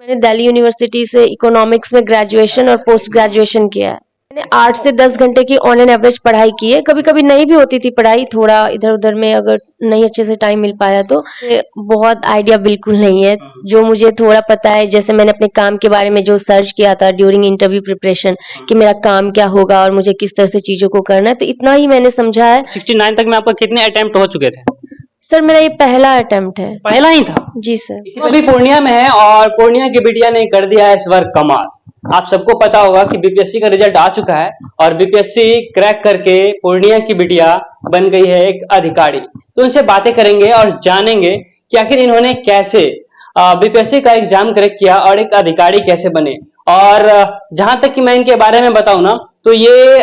मैंने दिल्ली यूनिवर्सिटी से इकोनॉमिक्स में ग्रेजुएशन और पोस्ट ग्रेजुएशन किया है। मैंने 8 से 10 घंटे की ऑन एन एवरेज पढ़ाई की है। कभी-कभी नहीं भी होती थी पढ़ाई, थोड़ा इधर-उधर में अगर नहीं अच्छे से टाइम मिल पाया तो। ये बहुत आइडिया बिल्कुल नहीं है। जो मुझे थोड़ा पता है, जैसे मैंने अपने काम के बारे में जो सर्च किया था ड्यूरिंग इंटरव्यू प्रिपरेशन कि मेरा काम क्या होगा और मुझे किस तरह से चीज़ों को करना है, तो इतना ही मैंने समझा है। 69 तक में आपका कितने अटेम्प्ट हो चुके थे? सर मेरा ये पहला अटेम्प्ट है। पहला ही था? जी सर। वो भी पूर्णिया में है और पूर्णिया की बिटिया ने कर दिया है इस बार कमाल। आप सबको पता होगा कि बीपीएससी का रिजल्ट आ चुका है और बीपीएससी क्रैक करके पूर्णिया की बिटिया बन गई है एक अधिकारी। तो उनसे बातें करेंगे और जानेंगे कि आखिर इन्होंने कैसे बीपीएससी का एग्जाम क्रैक किया और एक अधिकारी कैसे बने। और जहां तक कि मैं इनके बारे में बताऊं ना, तो ये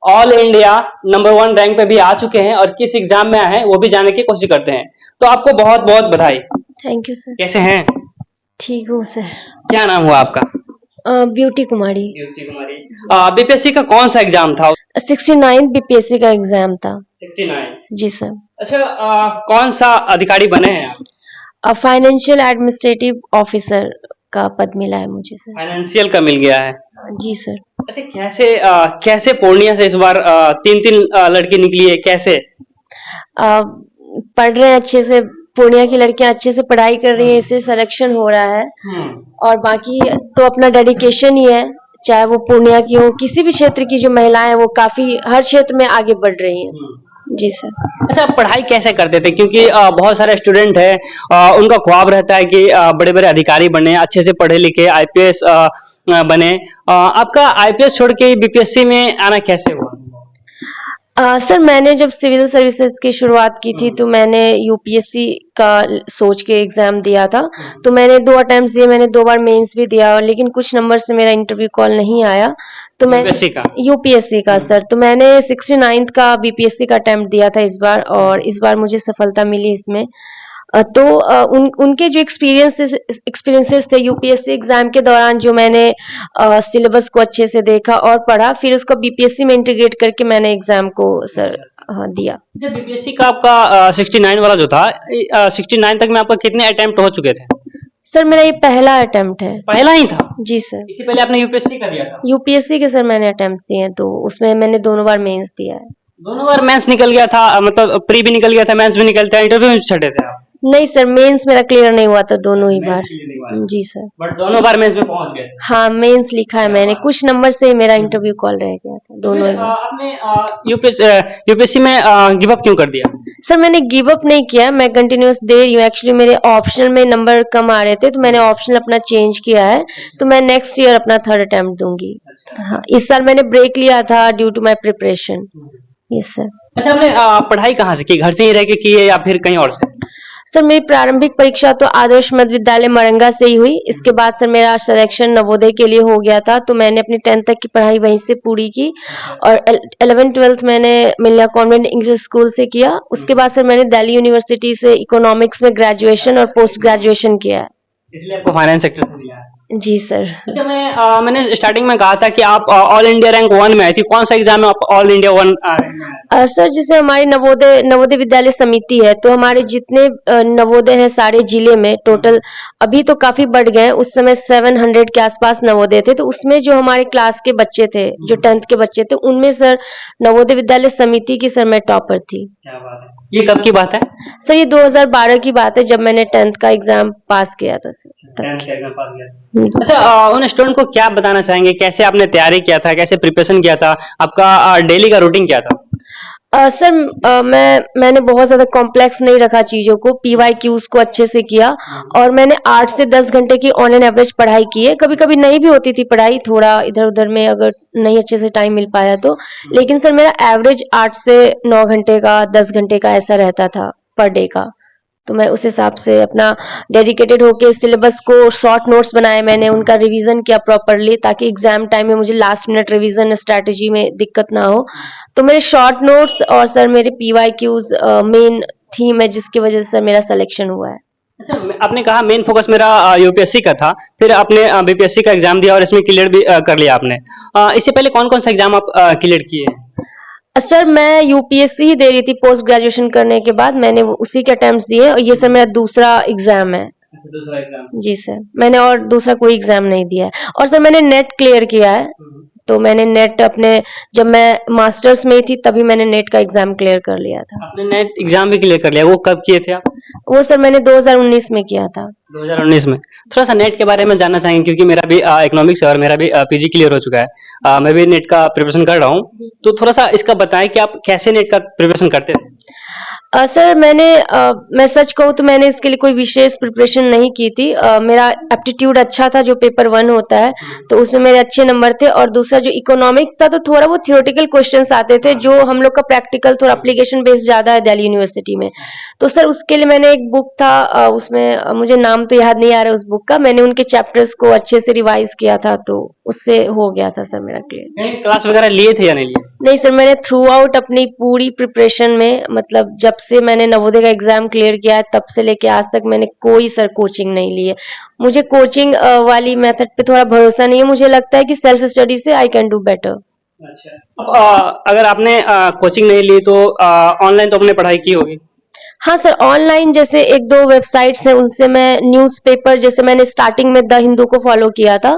ऑल इंडिया नंबर 1 रैंक पे भी आ चुके हैं और किस एग्जाम में आए हैं वो भी जानने की कोशिश करते हैं। तो आपको बहुत बहुत बधाई। Thank you sir. कैसे हैं? ठीक हूँ सर। क्या नाम हुआ आपका? ब्यूटी कुमारी। ब्यूटी कुमारी। बीपीएससी का कौन सा एग्जाम था? 69 बीपीएससी का एग्जाम था। 69। जी सर। अच्छा, कौन सा अधिकारी बने हैं आप? फाइनेंशियल एडमिनिस्ट्रेटिव ऑफिसर का पद मिला है मुझे सर। फाइनेंशियल का मिल गया है? जी सर। अच्छा, कैसे पूर्णिया से इस बार 3-3 लड़की निकली है, कैसे? पढ़ रहे हैं अच्छे से, पूर्णिया की लड़कियां अच्छे से पढ़ाई कर रही हैं, इससे सिलेक्शन हो रहा है। और बाकी तो अपना डेडिकेशन ही है, चाहे वो पूर्णिया की हो, किसी भी क्षेत्र की जो महिलाएं हैं वो काफी हर क्षेत्र में आगे बढ़ रही हैं। जी सर। अच्छा, पढ़ाई कैसे करते थे? क्योंकि बहुत सारे स्टूडेंट हैं, उनका ख्वाब रहता है कि बड़े बड़े अधिकारी बने, अच्छे से पढ़े लिखे आईपीएस बने। आपका आईपीएस छोड़ के बीपीएससी में आना कैसे हुआ? सर मैंने जब सिविल सर्विसेज की शुरुआत की थी तो मैंने यूपीएससी का सोच के एग्जाम दिया था। तो मैंने 2 अटेम्प्ट्स दिए, मैंने 2 बार मेंस भी दिया, लेकिन कुछ नंबर से मेरा इंटरव्यू कॉल नहीं आया। तो मैं यूपीएससी का सर, तो मैंने 69th का बीपीएससी का अटेम्प्ट दिया था इस बार, और इस बार मुझे सफलता मिली इसमें। तो उनके जो एक्सपीरियंसेस थे यूपीएससी एग्जाम के दौरान, जो मैंने सिलेबस को अच्छे से देखा और पढ़ा, फिर उसको बीपीएससी में इंटीग्रेट करके मैंने एग्जाम को सर दिया। जब बीपीएससी का आपका 69 वाला जो था, 69 तक में आपका कितने अटेम्प्ट हो चुके थे? सर मेरा ये पहला अटेम्प्ट है। पहला ही था? जी सर। इससे पहले आपने यूपीएससी का दिया था? यूपीएससी के सर मैंने अटेम्प्ट दिए हैं, तो उसमें मैंने दोनों बार मेंस दिया है। दोनों बार मेंस निकल गया था? मतलब प्री भी निकल गया था, मेंस भी निकलता है, इंटरव्यू में छठे थे आप? नहीं सर, मेंस मेरा क्लियर नहीं हुआ था दोनों ही बार। जी सर। बट दोनों बार मेंस में पहुंच गए? हाँ, मेंस लिखा है मैंने, कुछ नंबर से मेरा इंटरव्यू कॉल रह गया था दोनों ही बार। आपने यूपीएससी में गिव अप क्यों कर दिया? सर मैंने गिव अप नहीं किया, मैं कंटिन्यूअस दे रही हूँ। एक्चुअली मेरे ऑप्शनल में नंबर कम आ रहे थे, तो मैंने ऑप्शनल अपना चेंज किया है। तो मैं नेक्स्ट ईयर अपना 3rd अटेम्प्ट दूंगी। हाँ, इस साल मैंने ब्रेक लिया था due to my preparation. Yes sir. अच्छा, आपने पढ़ाई कहाँ से की? घर से ही रह के की है या फिर कहीं और से? सर मेरी प्रारंभिक परीक्षा तो आदर्श मध्य विद्यालय मरंगा से ही हुई। इसके बाद सर मेरा सिलेक्शन नवोदय के लिए हो गया था, तो मैंने अपनी 10th तक की पढ़ाई वहीं से पूरी की, और 11th-12th मैंने मिलिया कॉन्वेंट इंग्लिश स्कूल से किया। उसके बाद सर मैंने दिल्ली यूनिवर्सिटी से इकोनॉमिक्स में ग्रेजुएशन और पोस्ट ग्रेजुएशन किया है। इसलिए आपको फाइनेंस सेक्टर से दिया है? जी सर। अच्छा, मैंने स्टार्टिंग में कहा था कि आप ऑल इंडिया रैंक 1 में आई थी। कौन सा एग्जाम में आप ऑल इंडिया 1 सर जैसे हमारी नवोदय विद्यालय समिति है, तो हमारे जितने नवोदय हैं सारे जिले में टोटल, अभी तो काफी बढ़ गए हैं, उस समय 700 के आसपास नवोदय थे। तो उसमें जो हमारे क्लास के बच्चे थे, जो 10th के बच्चे थे, उनमें सर नवोदय विद्यालय समिति की सर मैं टॉपर थी। क्या बात है! ये कब की बात है? सर ये 2012 की बात है, जब मैंने 10th का एग्जाम पास किया था सर। 10th का एग्जाम पास किया। अच्छा, उन स्टूडेंट को क्या बताना चाहेंगे? कैसे आपने तैयारी किया था, कैसे प्रिपरेशन किया था, आपका डेली का रूटीन क्या था? सर मैंने बहुत ज्यादा कॉम्प्लेक्स नहीं रखा चीजों को, PYQs को अच्छे से किया, और मैंने 8 से 10 घंटे की ऑन एन एवरेज पढ़ाई की है। कभी कभी नहीं भी होती थी पढ़ाई, थोड़ा इधर उधर में अगर नहीं अच्छे से टाइम मिल पाया तो, लेकिन सर मेरा एवरेज 8 से 9 घंटे का, 10 घंटे का ऐसा रहता था पर डे का। तो मैं उस हिसाब से अपना डेडिकेटेड होके सिलेबस को शॉर्ट नोट्स बनाए, मैंने उनका रिवीजन किया प्रॉपरली, ताकि एग्जाम टाइम में मुझे लास्ट मिनट रिवीजन स्ट्रैटेजी में दिक्कत ना हो। तो मेरे शॉर्ट नोट्स और सर मेरे PYQs मेन थीम है, जिसकी वजह से सर मेरा सिलेक्शन हुआ है। अच्छा, आपने कहा मेन फोकस मेरा यूपीएससी का था, फिर आपने बीपीएससी का एग्जाम दिया और इसमें क्लियर भी कर लिया आपने। इससे पहले कौन कौन सा एग्जाम आप क्लियर किए? सर मैं यूपीएससी ही दे रही थी पोस्ट ग्रेजुएशन करने के बाद, मैंने उसी के अटेम्प्ट्स दिए, और ये सर मेरा दूसरा एग्जाम है। अच्छा, दूसरा एग्जाम। जी सर, मैंने और दूसरा कोई एग्जाम नहीं दिया है। और सर मैंने नेट क्लियर किया है, तो मैंने नेट अपने, जब मैं मास्टर्स में ही थी तभी मैंने नेट का एग्जाम क्लियर कर लिया था। आपने नेट एग्जाम भी क्लियर कर लिया, वो कब किए थे आप? वो सर मैंने 2019 में किया था। 2019 में। थोड़ा सा नेट के बारे में जानना चाहेंगे, क्योंकि मेरा भी इकोनॉमिक्स है और मेरा भी पीजी क्लियर हो चुका है। मैं भी नेट का प्रिपरेशन कर रहा हूँ, तो थोड़ा सा इसका बताएं कि आप कैसे नेट का प्रिपरेशन करते थे? सर मैं सच कहूँ तो मैंने इसके लिए कोई विशेष प्रिपरेशन नहीं की थी। मेरा एप्टीट्यूड अच्छा था, जो पेपर 1 होता है, तो उसमें मेरे अच्छे नंबर थे। और दूसरा जो इकोनॉमिक्स था, तो थोड़ा वो थियोरेटिकल क्वेश्चंस आते थे, जो हम लोग का प्रैक्टिकल थोड़ा एप्लीकेशन बेस्ड ज़्यादा है दिल्ली यूनिवर्सिटी में। तो सर उसके लिए मैंने एक बुक था, उसमें मुझे नाम तो याद नहीं आ रहा उस बुक का, मैंने उनके चैप्टर्स को अच्छे से रिवाइज किया था, तो उससे हो गया था सर मेरा क्लियर। कहीं क्लास वगैरह लिए थे या नहीं लिए? नहीं सर, मैंने थ्रू आउट अपनी पूरी प्रिपरेशन में, मतलब जब से मैंने नवोदय का एग्जाम क्लियर किया है तब से लेके आज तक मैंने कोई सर कोचिंग नहीं ली है। मुझे कोचिंग वाली मेथड पे थोड़ा भरोसा नहीं है, मुझे लगता है कि सेल्फ स्टडी से आई कैन डू बेटर। अच्छा। अब अगर आपने कोचिंग नहीं ली तो ऑनलाइन तो आपने पढ़ाई की होगी? हाँ सर, ऑनलाइन जैसे 1-2 वेबसाइट्स हैं, उनसे मैं न्यूज़पेपर, जैसे मैंने स्टार्टिंग में द हिंदू को फॉलो किया था,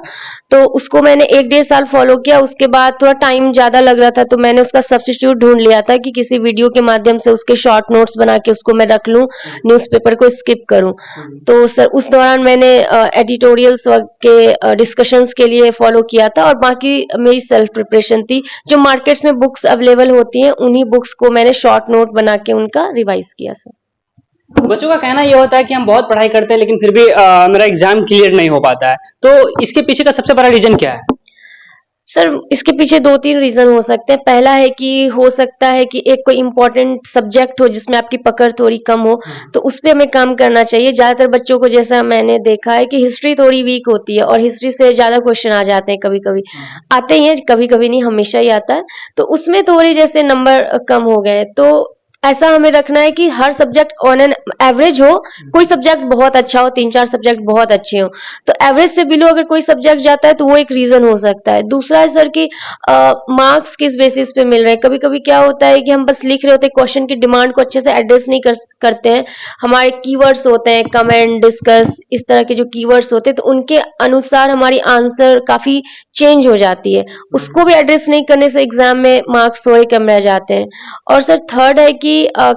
तो उसको मैंने 1-1.5 साल फॉलो किया। उसके बाद थोड़ा टाइम ज़्यादा लग रहा था, तो मैंने उसका सब्स्टिट्यूट ढूंढ लिया था कि किसी वीडियो के माध्यम से उसके शॉर्ट नोट्स बना के उसको मैं रख लूँ, न्यूज़पेपर को स्किप करूँ। तो सर उस दौरान मैंने एडिटोरियल्स के डिस्कशंस के लिए फॉलो किया था, और बाकी मेरी सेल्फ प्रिपरेशन थी। जो मार्केट्स में बुक्स अवेलेबल होती हैं, उन्हीं बुक्स को मैंने शॉर्ट नोट बना के उनका रिवाइज किया सर। बच्चों का कहना ये होता है कि हम बहुत पढ़ाई करते हैं लेकिन फिर भी मेरा एग्जाम क्लियर नहीं हो पाता है, तो इसके पीछे का सबसे बड़ा रीजन क्या है? सर इसके पीछे 2-3 रीजन हो सकते हैं। पहला है कि हो सकता है कि एक कोई इम्पोर्टेंट सब्जेक्ट हो जिसमें आपकी पकड़ थोड़ी कम हो, तो उस पे हमें काम करना चाहिए। ज़्यादातर बच्चों को, जैसा मैंने देखा है, कि हिस्ट्री थोड़ी वीक होती है, और हिस्ट्री से ज़्यादा क्वेश्चन आ जाते हैं कभी-कभी। आते ही हैं, कभी-कभी नहीं, हमेशा ही आता है। तो उसमें थोड़ी जैसे नंबर कम हो गए, तो ऐसा हमें रखना है कि हर सब्जेक्ट ऑन एन एवरेज हो। कोई सब्जेक्ट बहुत अच्छा हो, 3-4 सब्जेक्ट बहुत अच्छे हो, तो एवरेज से बिलो अगर कोई सब्जेक्ट जाता है तो वो एक रीजन हो सकता है। दूसरा है सर कि मार्क्स किस बेसिस पे मिल रहे हैं। कभी कभी क्या होता है कि हम बस लिख रहे होते हैं, क्वेश्चन की डिमांड को अच्छे से एड्रेस नहीं करते हैं। हमारे कीवर्ड्स होते हैं, कमेंट, डिस्कस, इस तरह के जो कीवर्ड्स होते हैं, तो उनके अनुसार हमारी आंसर काफी चेंज हो जाती है। उसको भी एड्रेस नहीं करने से एग्जाम में मार्क्स थोड़े कम रह जाते हैं। और सर थर्ड है कि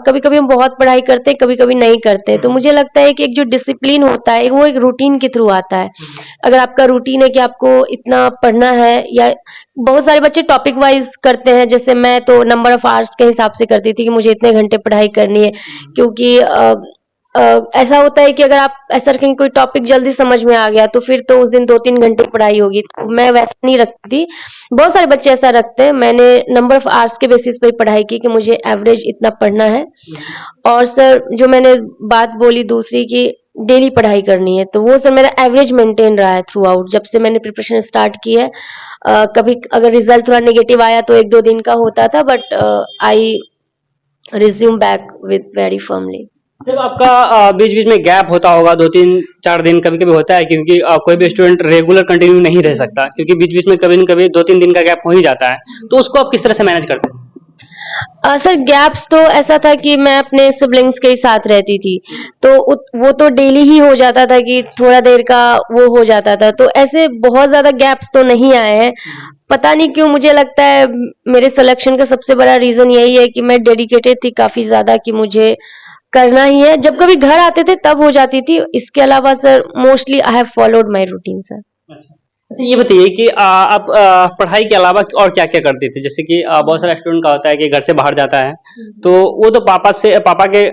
कभी कभी हम बहुत पढ़ाई करते हैं, कभी कभी नहीं करते हैं। तो मुझे लगता है कि एक जो डिसिप्लिन होता है वो एक रूटीन के थ्रू आता है। अगर आपका रूटीन है कि आपको इतना पढ़ना है, या बहुत सारे बच्चे टॉपिक वाइज करते हैं, जैसे मैं तो नंबर ऑफ आवर्स के हिसाब से करती थी कि मुझे इतने घंटे पढ़ाई करनी है। क्योंकि ऐसा होता है कि अगर आप ऐसा रखेंगे कोई टॉपिक जल्दी समझ में आ गया, तो फिर तो उस दिन 2-3 घंटे पढ़ाई होगी, तो मैं वैसा नहीं रखती थी। बहुत सारे बच्चे ऐसा रखते हैं। मैंने नंबर ऑफ आवर्स के बेसिस पे पढ़ाई की कि मुझे एवरेज इतना पढ़ना है। और सर जो मैंने बात बोली दूसरी कि डेली पढ़ाई करनी है, तो वो सर मेरा एवरेज मेंटेन रहा है थ्रू आउट, जब से मैंने प्रिपरेशन स्टार्ट की है। कभी अगर रिजल्ट थोड़ा नेगेटिव आया तो 1-2 दिन का होता था, but I resume back with very firmly. जब आपका बीच बीच में गैप होता होगा, 2-3-4 दिन कभी कभी होता है, क्योंकि कोई भी स्टूडेंट रेगुलर कंटिन्यू नहीं रह सकता, क्योंकि बीच बीच में कभी न कभी 2-3 दिन का गैप हो ही जाता है, तो उसको आप किस तरह से मैनेज करते हैं? सर गैप्स तो ऐसा था कि मैं अपने सिबलिंग्स के ही साथ रहती थी, तो वो तो डेली ही हो जाता था कि थोड़ा देर का वो हो जाता था, तो ऐसे बहुत ज्यादा गैप्स तो नहीं आए हैं। पता नहीं क्यों, मुझे लगता है मेरे सिलेक्शन का सबसे बड़ा रीजन यही है कि मैं डेडिकेटेड थी काफी ज्यादा, कि मुझे करना ही है। जब कभी घर आते थे तब हो जाती थी, इसके अलावा sir mostly I have followed my routine sir. अच्छा, ये बताइए कि आप पढ़ाई के अलावा और क्या क्या करते थे? जैसे कि बहुत सारा स्टूडेंट का होता है कि घर से बाहर जाता है, तो वो तो पापा के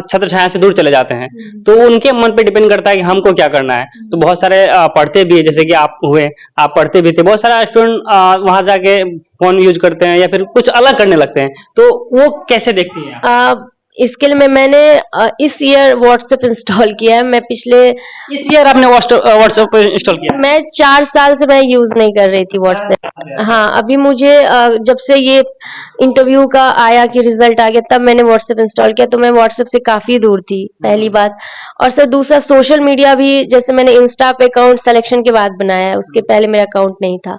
छत्र छाया से दूर चले जाते हैं, तो उनके मन पे डिपेंड करता है कि हमको क्या करना है। तो बहुत सारे पढ़ते भी है, जैसे कि आप हुए, आप पढ़ते भी थे। बहुत सारा स्टूडेंट वहां जाके फोन यूज करते हैं या फिर कुछ अलग करने लगते हैं, तो वो कैसे देखती हैं आप? इसके लिए मैंने इस ईयर व्हाट्सएप इंस्टॉल किया है। मैं पिछले इस ईयर आपने व्हाट्सएप इंस्टॉल किया? मैं 4 साल से मैं यूज नहीं कर रही थी व्हाट्सएप। हाँ, अभी मुझे जब से ये इंटरव्यू का आया कि रिजल्ट आ गया, तब मैंने व्हाट्सएप इंस्टॉल किया, तो मैं व्हाट्सएप से काफी दूर थी, पहली बात। और सर दूसरा, सोशल मीडिया भी, जैसे मैंने इंस्टा पे अकाउंट सिलेक्शन के बाद बनाया है, उसके पहले मेरा अकाउंट नहीं था।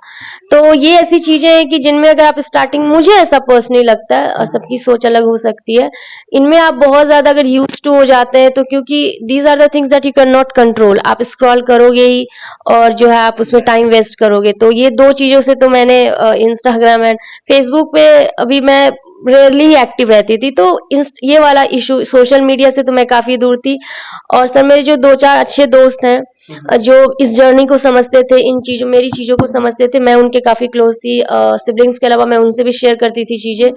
तो ये ऐसी चीजें हैं कि जिनमें अगर आप स्टार्टिंग, मुझे ऐसा पर्सनली लगता है, सबकी सोच अलग हो सकती है, इनमें उनमें आप बहुत ज्यादा अगर यूज टू हो जाते हैं तो क्योंकि these are the things that you can not control, आप स्क्रॉल करोगे ही और जो है आप उसमें टाइम वेस्ट करोगे। तो ये दो चीजों से तो मैंने इंस्टाग्राम एंड फेसबुक पे अभी मैं रेयरली ही एक्टिव रहती थी, तो ये वाला इशू सोशल मीडिया से तो मैं काफी दूर थी। और सर मेरे जो दो चार अच्छे दोस्त हैं जो इस जर्नी को समझते थे, इन चीजों मेरी चीजों को समझते थे, मैं उनके काफी क्लोज थी। सिबलिंग्स के अलावा मैं उनसे भी शेयर करती थी चीजें,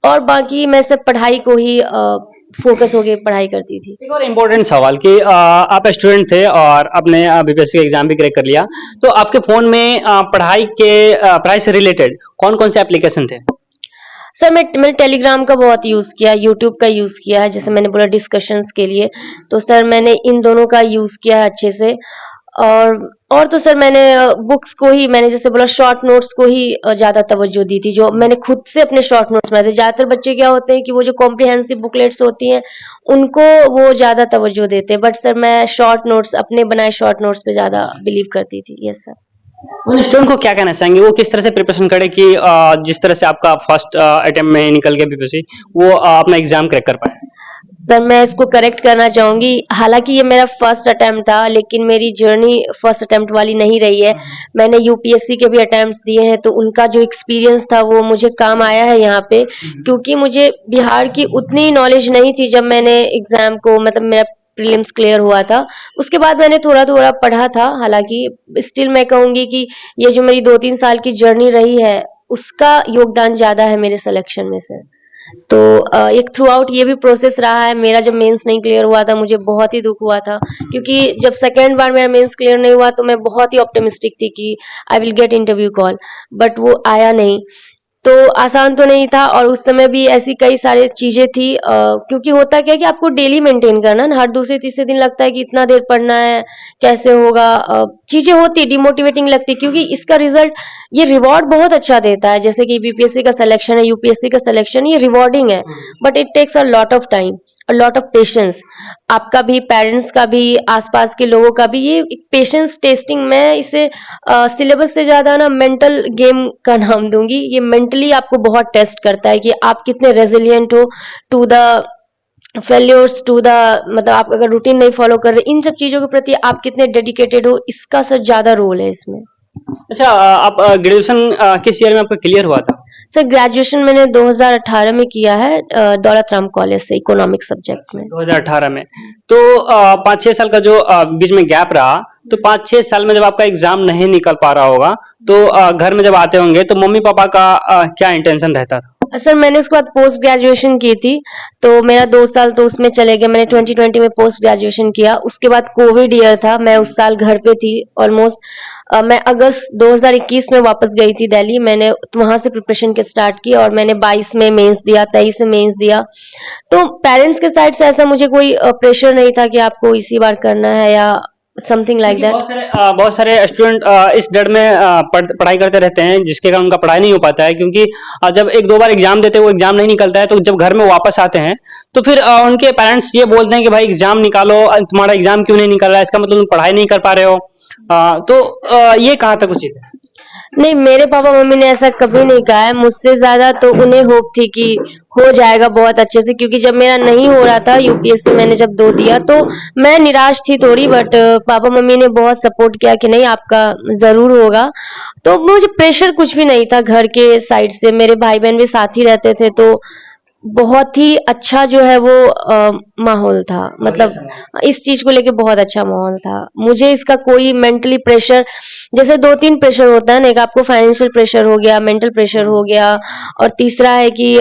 और बाकी मैं सब पढ़ाई को ही फोकस होके पढ़ाई करती थी। एक और इम्पोर्टेंट सवाल कि आप स्टूडेंट थे और आपने बीपीएससी का एग्जाम भी क्रैक कर लिया, तो आपके फोन में पढ़ाई से रिलेटेड कौन कौन से एप्लीकेशन थे? सर मैंने टेलीग्राम का बहुत यूज किया, यूट्यूब का यूज किया है, जैसे मैंने बोला डिस्कशंस के लिए। तो सर मैंने इन दोनों का यूज किया है अच्छे से। और तो सर मैंने बुक्स को ही, मैंने जैसे बोला शॉर्ट नोट्स को ही ज्यादा तवज्जो दी थी, जो मैंने खुद से अपने शॉर्ट नोट्स बनाए थे। ज्यादातर बच्चे क्या होते हैं कि वो जो कॉम्प्रिहेंसिव बुकलेट्स होती हैं उनको वो ज्यादा तवज्जो देते हैं, बट सर मैं शॉर्ट नोट्स, अपने बनाए शॉर्ट नोट्स पे ज्यादा बिलीव करती थी। Yes sir. उन स्टूडेंट को क्या कहना चाहेंगे, वो किस तरह से प्रिपरेशन करे कि जिस तरह से आपका फर्स्ट अटेम्प्ट में निकल गया बीपीएससी, वो अपना एग्जाम क्रैक कर पाए? सर मैं इसको करेक्ट करना चाहूंगी, हालांकि ये मेरा फर्स्ट अटेम्प्ट था, लेकिन मेरी जर्नी फर्स्ट अटेम्प्ट वाली नहीं रही है। मैंने यूपीएससी के भी अटेम्प्ट्स दिए हैं, तो उनका जो एक्सपीरियंस था वो मुझे काम आया है यहाँ पे, क्योंकि मुझे बिहार की उतनी नॉलेज नहीं थी जब मैंने एग्जाम को, मतलब मेरा प्रीलिम्स क्लियर हुआ था। उसके बाद मैंने थोड़ा थोड़ा पढ़ा था, हालांकि स्टिल मैं कहूंगी कि ये जो मेरी 2-3 साल की जर्नी रही है उसका योगदान ज्यादा है मेरे सिलेक्शन में सर। तो एक थ्रू आउट ये भी प्रोसेस रहा है मेरा। जब मेंस नहीं क्लियर हुआ था मुझे बहुत ही दुख हुआ था, क्योंकि जब सेकेंड बार मेरा मेंस क्लियर नहीं हुआ तो मैं बहुत ही ऑप्टिमिस्टिक थी कि I will get interview call, but वो आया नहीं। तो आसान तो नहीं था, और उस समय भी ऐसी कई सारी चीजें थी, क्योंकि होता क्या है कि आपको डेली मेंटेन करना ना, हर दूसरे तीसरे दिन लगता है कि इतना देर पढ़ना है, कैसे होगा, चीजें होती डिमोटिवेटिंग लगती, क्योंकि इसका रिजल्ट, ये रिवॉर्ड बहुत अच्छा देता है, जैसे कि बीपीएससी का सिलेक्शन है, यूपीएससी का सिलेक्शन, ये रिवॉर्डिंग है, but it takes a lot of time, a lot of patience, आपका भी, पेरेंट्स का भी, आसपास के लोगों का भी। ये पेशेंस टेस्टिंग, मैं इसे सिलेबस से ज्यादा ना मेंटल गेम का नाम दूंगी। ये मेंटली आपको बहुत टेस्ट करता है कि आप कितने रेजिलियंट हो to the failures, to the, मतलब आप अगर रूटीन नहीं फॉलो कर रहे, इन सब चीजों के प्रति आप कितने डेडिकेटेड हो, इसका सर ज्यादा रोल है इसमें। अच्छा, आप ग्रेजुएशन किस ईयर में आपका क्लियर हुआ था? सर ग्रेजुएशन मैंने 2018 में किया है, दौलत राम कॉलेज से, इकोनॉमिक सब्जेक्ट में। 2018 में। तो 5-6 साल का जो बीच में गैप रहा, तो 5-6 साल में जब आपका एग्जाम नहीं निकल पा रहा होगा, तो घर में जब आते होंगे तो मम्मी पापा का क्या इंटेंशन रहता था? सर मैंने उसके बाद पोस्ट ग्रेजुएशन की थी, तो मेरा 2 साल तो उसमें चले गए। मैंने 2020 में पोस्ट ग्रेजुएशन किया, उसके बाद कोविड ईयर था, मैं उस साल घर पे थी ऑलमोस्ट। मैं अगस्त 2021 में वापस गई थी दिल्ली, मैंने वहां से प्रिपरेशन के स्टार्ट की, और मैंने 22 में मेंस दिया, 23 में मेंस दिया। तो पेरेंट्स के साइड से ऐसा मुझे कोई प्रेशर नहीं था कि आपको इसी बार करना है या समथिंग लाइक दैट। बहुत सारे स्टूडेंट इस डर में पढ़ाई करते रहते हैं, जिसके कारण उनका पढ़ाई नहीं हो पाता है, क्योंकि जब 1-2 बार एग्जाम देते हैं, वो एग्जाम नहीं निकलता है, तो जब घर में वापस आते हैं तो फिर उनके पेरेंट्स ये बोलते हैं कि भाई एग्जाम निकालो, तुम्हारा एग्जाम क्यों नहीं निकल रहा है, इसका मतलब तुम पढ़ाई नहीं कर पा रहे हो। ये कहाँ तक उचित है? नहीं, मेरे पापा मम्मी ने ऐसा कभी नहीं कहा है, मुझसे ज्यादा तो उन्हें होप थी कि हो जाएगा बहुत अच्छे से, क्योंकि जब मेरा नहीं हो रहा था यूपीएससी, मैंने जब 2 दिया तो मैं निराश थी थोड़ी, बट पापा मम्मी ने बहुत सपोर्ट किया कि नहीं आपका जरूर होगा। तो मुझे प्रेशर कुछ भी नहीं था घर के साइड से, मेरे भाई बहन भी साथ ही रहते थे, तो बहुत ही अच्छा जो है वो माहौल था, मतलब इस चीज को लेके बहुत अच्छा माहौल था। मुझे इसका कोई मेंटली प्रेशर, जैसे 2-3 प्रेशर होता है ना, एक आपको फाइनेंशियल प्रेशर हो गया, मेंटल प्रेशर हो गया, और तीसरा है कि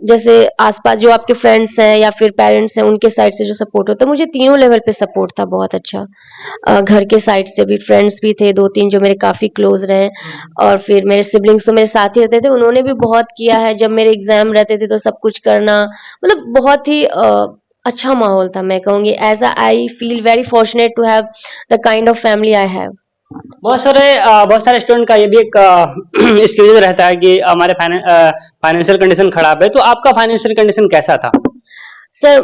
जैसे आसपास जो आपके फ्रेंड्स हैं या फिर पेरेंट्स हैं उनके साइड से जो सपोर्ट होता है, मुझे तीनों लेवल पे सपोर्ट था बहुत अच्छा। घर के साइड से भी, फ्रेंड्स भी थे 2-3 जो मेरे काफी क्लोज रहे, और फिर मेरे सिबलिंग्स तो मेरे साथ ही रहते थे, उन्होंने भी बहुत किया है। जब मेरे एग्जाम रहते थे तो सब कुछ करना, मतलब बहुत ही अच्छा माहौल था, मैं कहूंगी। As I feel very fortunate to have the kind of family I have. बहुत सारे स्टूडेंट का ये भी एक एक्सक्यूज रहता है कि हमारे फाइनेंशियल कंडीशन खराब है, तो आपका फाइनेंशियल कंडीशन कैसा था? सर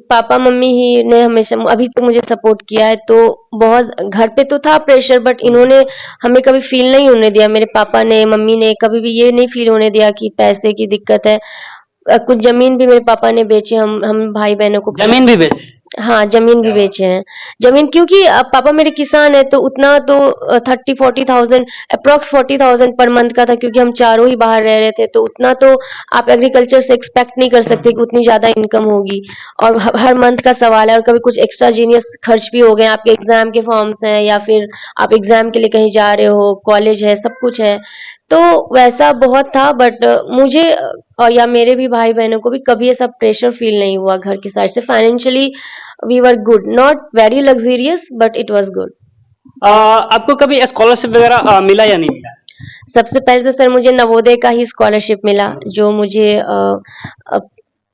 पापा मम्मी ही ने हमेशा अभी तक मुझे सपोर्ट किया है, तो बहुत घर पे तो था प्रेशर, बट इन्होंने हमें कभी फील नहीं होने दिया, मेरे पापा ने, मम्मी ने कभी भी ये नहीं फील होने दिया कि पैसे की दिक्कत है। कुछ जमीन भी मेरे पापा ने बेचे, हम भाई बहनों को। जमीन भी बेचे? हाँ, जमीन भी बेचे हैं। जमीन क्योंकि पापा मेरे किसान है, तो उतना तो 30-40,000 अप्रोक्स 40,000 पर मंथ का था, क्योंकि हम चारों ही बाहर रह रहे थे, तो उतना तो आप एग्रीकल्चर से एक्सपेक्ट नहीं कर सकते कि उतनी ज्यादा इनकम होगी। और हर मंथ का सवाल है, और कभी कुछ एक्स्ट्रा जीनियस खर्च भी हो गए, आपके एग्जाम के फॉर्म्स हैं, या फिर आप एग्जाम के लिए कहीं जा रहे हो, कॉलेज है, सब कुछ है। तो वैसा बहुत था, बट मुझे और या मेरे भी भाई बहनों को भी कभी ऐसा प्रेशर फील नहीं हुआ घर की साइड से। Financially we were good, not very luxurious, but it was good. आपको कभी स्कॉलरशिप वगैरह मिला या नहीं मिला? सबसे पहले तो सर मुझे नवोदय का ही स्कॉलरशिप मिला, जो मुझे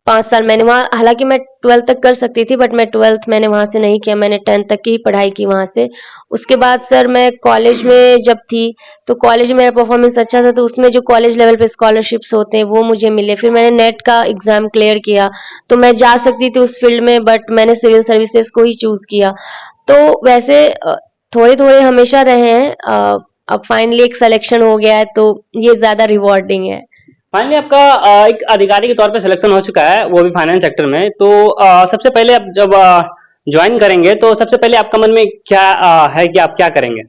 5 साल मैंने वहाँ, हालांकि मैं 12th तक कर सकती थी, बट मैं 12th मैंने वहां से नहीं किया, मैंने 10th तक की ही पढ़ाई की वहां से। उसके बाद सर मैं कॉलेज में जब थी, तो कॉलेज में मेरा परफॉर्मेंस अच्छा था, तो उसमें जो कॉलेज लेवल पे स्कॉलरशिप्स होते हैं वो मुझे मिले। फिर मैंने नेट का एग्जाम क्लियर किया, तो मैं जा सकती थी उस फील्ड में, बट मैंने सिविल सर्विसेज को ही चूज किया। तो वैसे थोड़े थोड़े हमेशा रहे हैं, अब फाइनली एक सिलेक्शन हो गया है, तो ये ज्यादा रिवॉर्डिंग है। फाइनली आपका एक अधिकारी के तौर पे सिलेक्शन हो चुका है, वो भी फाइनेंस सेक्टर में। तो सबसे पहले आप जब ज्वाइन करेंगे तो सबसे पहले आपका मन में क्या है कि आप क्या करेंगे?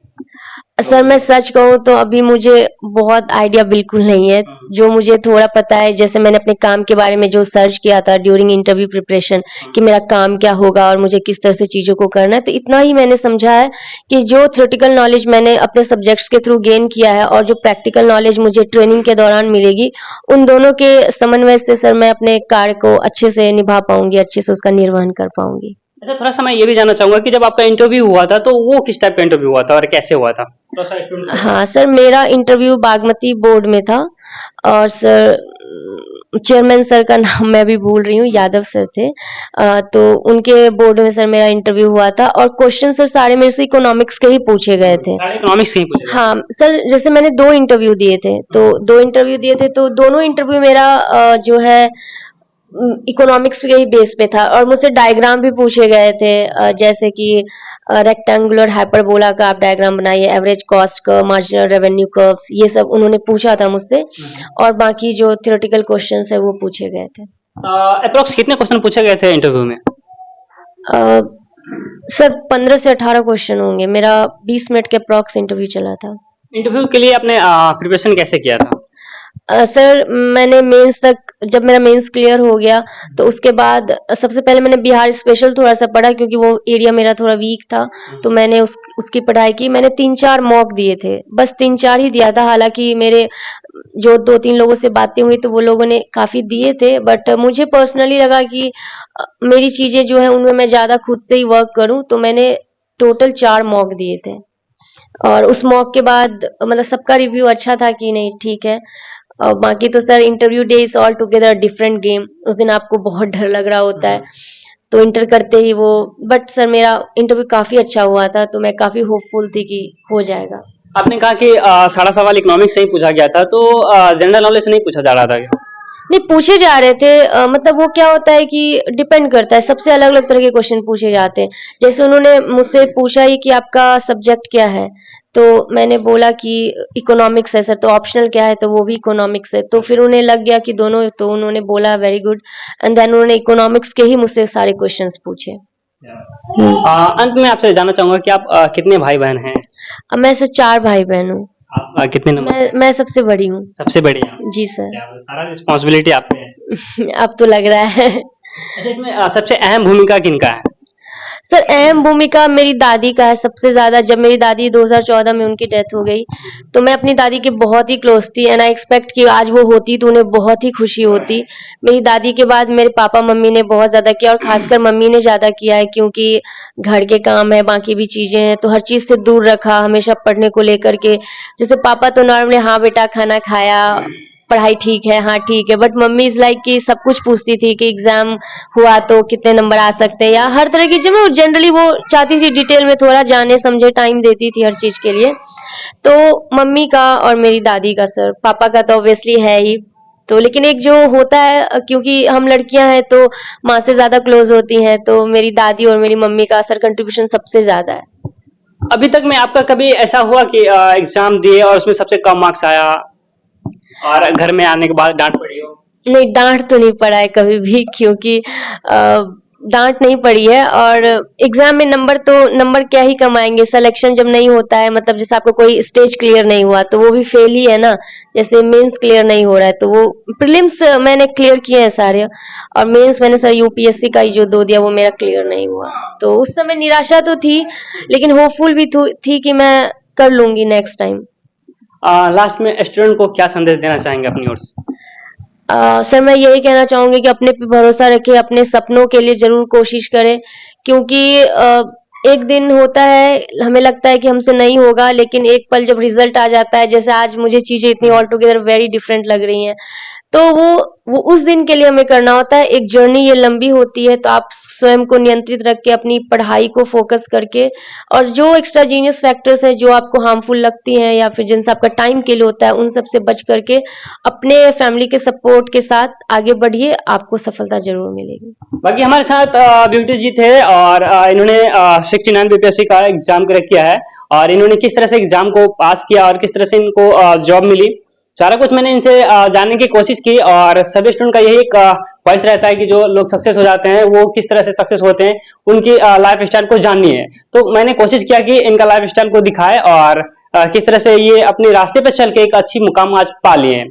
सर मैं सच कहूँ तो अभी मुझे बहुत आइडिया बिल्कुल नहीं है। जो मुझे थोड़ा पता है, जैसे मैंने अपने काम के बारे में जो सर्च किया था ड्यूरिंग इंटरव्यू प्रिपरेशन, कि मेरा काम क्या होगा और मुझे किस तरह से चीजों को करना है, तो इतना ही मैंने समझा है कि जो थ्योरेटिकल नॉलेज मैंने अपने सब्जेक्ट्स के थ्रू गेन किया है, और जो प्रैक्टिकल नॉलेज मुझे ट्रेनिंग के दौरान मिलेगी, उन दोनों के समन्वय से सर मैं अपने कार्य को अच्छे से निभा पाऊंगी, अच्छे से उसका निर्वहन कर पाऊंगी। अच्छा, थोड़ा सा मैं ये भी जानना चाहूंगा कि जब आपका इंटरव्यू हुआ था तो वो किस टाइप का इंटरव्यू हुआ था और कैसे हुआ था? हाँ सर, मेरा इंटरव्यू बागमती बोर्ड में था, और सर चेयरमैन सर का नाम मैं भी भूल रही हूँ, यादव सर थे। तो उनके बोर्ड में सर मेरा इंटरव्यू हुआ था, और क्वेश्चन सर सारे मेरे से इकोनॉमिक्स के ही पूछे गए थे। सारे इकोनॉमिक्स के ही पूछे गए? हाँ सर, जैसे मैंने 2 इंटरव्यू दिए थे, तो 2 इंटरव्यू दिए थे, तो दोनों इंटरव्यू मेरा जो है इकोनॉमिक्स के ही बेस पे था, और मुझसे डायग्राम भी पूछे गए थे, जैसे कि रेक्टेंगुलर हाइपरबोला का आप डायग्राम बनाइए, एवरेज कॉस्ट का, मार्जिनल रेवेन्यू कर्व्स, ये सब उन्होंने पूछा था मुझसे। और बाकी जो थ्योरेटिकल क्वेश्चंस है वो पूछे गए थे। अप्रोक्स कितने क्वेश्चन पूछे गए थे इंटरव्यू में? अ, सर 15 से 18 क्वेश्चन होंगे। मेरा 20 मिनट के अप्रोक्स इंटरव्यू चला था। इंटरव्यू के लिए आपने प्रिपरेशन कैसे किया था? सर मैंने मेंस तक, जब मेरा मेंस क्लियर हो गया, तो उसके बाद सबसे पहले मैंने बिहार स्पेशल थोड़ा सा पढ़ा, क्योंकि वो एरिया मेरा थोड़ा वीक था, तो मैंने उसकी पढ़ाई की। मैंने 3-4 मॉक दिए थे, बस 3-4 ही दिया था। हालांकि मेरे जो 2-3 लोगों से बातें हुई, तो वो लोगों ने काफी दिए थे, बट मुझे पर्सनली लगा कि मेरी चीजें जो है उनमें मैं ज्यादा खुद से ही वर्क करूं, तो मैंने टोटल 4 मॉक दिए थे। और उस मॉक के बाद मतलब सबका रिव्यू अच्छा था कि नहीं ठीक है। और बाकी तो sir interview day is all together different game. उस दिन आपको बहुत डर लग रहा होता है, तो इंटर करते ही वो, बट सर मेरा इंटरव्यू काफी अच्छा हुआ था, तो मैं काफी होपफुल थी कि हो जाएगा। आपने कहा कि सारा सवाल इकोनॉमिक्स से ही पूछा गया था, तो जनरल नॉलेज से नहीं पूछा जा रहा था क्या? नहीं, पूछे जा रहे थे। मतलब वो क्या होता है कि डिपेंड करता है, सबसे अलग अलग तरह के क्वेश्चन पूछे जाते हैं। जैसे उन्होंने मुझसे पूछा ही कि आपका सब्जेक्ट क्या है, तो मैंने बोला कि इकोनॉमिक्स है सर, तो ऑप्शनल क्या है, तो वो भी इकोनॉमिक्स है। तो फिर उन्हें लग गया कि दोनों, तो उन्होंने बोला वेरी गुड, एंड देन उन्होंने इकोनॉमिक्स के ही मुझसे सारे क्वेश्चंस पूछे। अंत में आपसे जानना चाहूंगा कि आप कितने भाई बहन हैं? अब मैं सर 4 भाई बहन हूँ। आप कितने नंबर? मैं सबसे बड़ी हूँ। सबसे बड़ी हैं? जी सर। क्या बात, सारा रिस्पॉन्सिबिलिटी आप पे है। अब तो लग रहा है। अच्छा, इसमें सबसे अहम भूमिका किनका है? सर अहम भूमिका मेरी दादी का है सबसे ज्यादा। जब मेरी दादी 2014 में उनकी डेथ हो गई, तो मैं अपनी दादी के बहुत ही क्लोज थी, एंड आई एक्सपेक्ट कि आज वो होती तो उन्हें बहुत ही खुशी होती। मेरी दादी के बाद मेरे पापा मम्मी ने बहुत ज्यादा किया, और खासकर मम्मी ने ज्यादा किया है, क्योंकि घर के काम है, बाकी भी चीजें हैं, तो हर चीज से दूर रखा, हमेशा पढ़ने को लेकर के। जैसे पापा तो नॉर्मली हाँ बेटा खाना खाया, पढ़ाई ठीक है, हाँ ठीक है, बट मम्मी इज लाइक कि सब कुछ पूछती थी कि एग्जाम हुआ तो कितने नंबर आ सकते हैं, या हर तरह की चीज जनरली वो चाहती थी डिटेल में थोड़ा जाने समझे, टाइम देती थी हर चीज के लिए। तो मम्मी का और मेरी दादी का सर, पापा का तो ऑब्वियसली है ही। तो लेकिन एक जो होता है, क्योंकि हम लड़कियां हैं तो माँ से ज्यादा क्लोज होती हैं, तो मेरी दादी और मेरी मम्मी का सर कंट्रीब्यूशन सबसे ज्यादा है। अभी तक में आपका कभी ऐसा हुआ कि एग्जाम दिए और उसमें सबसे कम मार्क्स आया और घर में आने के बाद डांट पड़ी हो? नहीं, डाँट तो नहीं पड़ा है कभी भी, क्योंकि डाँट नहीं पड़ी है। और एग्ज़ाम में नंबर क्या ही कमाएँगे, सिलेक्शन जब नहीं होता है, मतलब जैसे आपका कोई स्टेज क्लियर नहीं हुआ तो वो भी फेल ही है ना। जैसे मेंस क्लियर नहीं हो रहा है तो वो प्रीलिम्स मैंने क्लियर किए हैं सारे, और मेंस मैंने सर यूपीएससी का ही जो 2 दिया वो मेरा क्लियर नहीं हुआ। तो उस समय निराशा तो थी, लेकिन होपफुल भी थी कि मैं कर लूँगी नेक्स्ट टाइम। लास्ट में स्टूडेंट को क्या संदेश देना चाहेंगे अपनी ओर से? सर मैं यही कहना चाहूँगी कि अपने पे भरोसा रखें, अपने सपनों के लिए ज़रूर कोशिश करें, क्योंकि एक दिन होता है, हमें लगता है कि हमसे नहीं होगा, लेकिन एक पल जब रिजल्ट आ जाता है, जैसे आज मुझे चीज़ें इतनी ऑल टुगेदर वेरी डिफरेंट लग रही हैं, तो वो उस दिन के लिए हमें करना होता है। एक जर्नी ये लंबी होती है, तो आप स्वयं को नियंत्रित रख के अपनी पढ़ाई को फोकस करके, और जो एक्स्ट्राजीनियस फैक्टर्स हैं जो आपको हार्मफुल लगती हैं या फिर जिनसे आपका टाइम किल होता है, उन सब से बच करके अपने फैमिली के सपोर्ट के साथ आगे बढ़िए, आपको सफलता जरूर मिलेगी। बाकी हमारे साथ ब्यूटी जी थे और इन्होंने 69 बीपीएससी का एग्जाम क्रैक किया है और इन्होंने किस तरह से एग्जाम को पास किया और किस तरह से इनको जॉब मिली, सारा कुछ मैंने इनसे जानने की कोशिश की। और सभी स्टूडेंट का यही ख्वाहिश रहता है कि जो लोग सक्सेस हो जाते हैं वो किस तरह से सक्सेस होते हैं, उनकी लाइफ स्टाइल को जाननी है। तो मैंने कोशिश किया कि इनका लाइफ स्टाइल को दिखाए और किस तरह से ये अपने रास्ते पर चल के एक अच्छी मुकाम आज पा लिए हैं।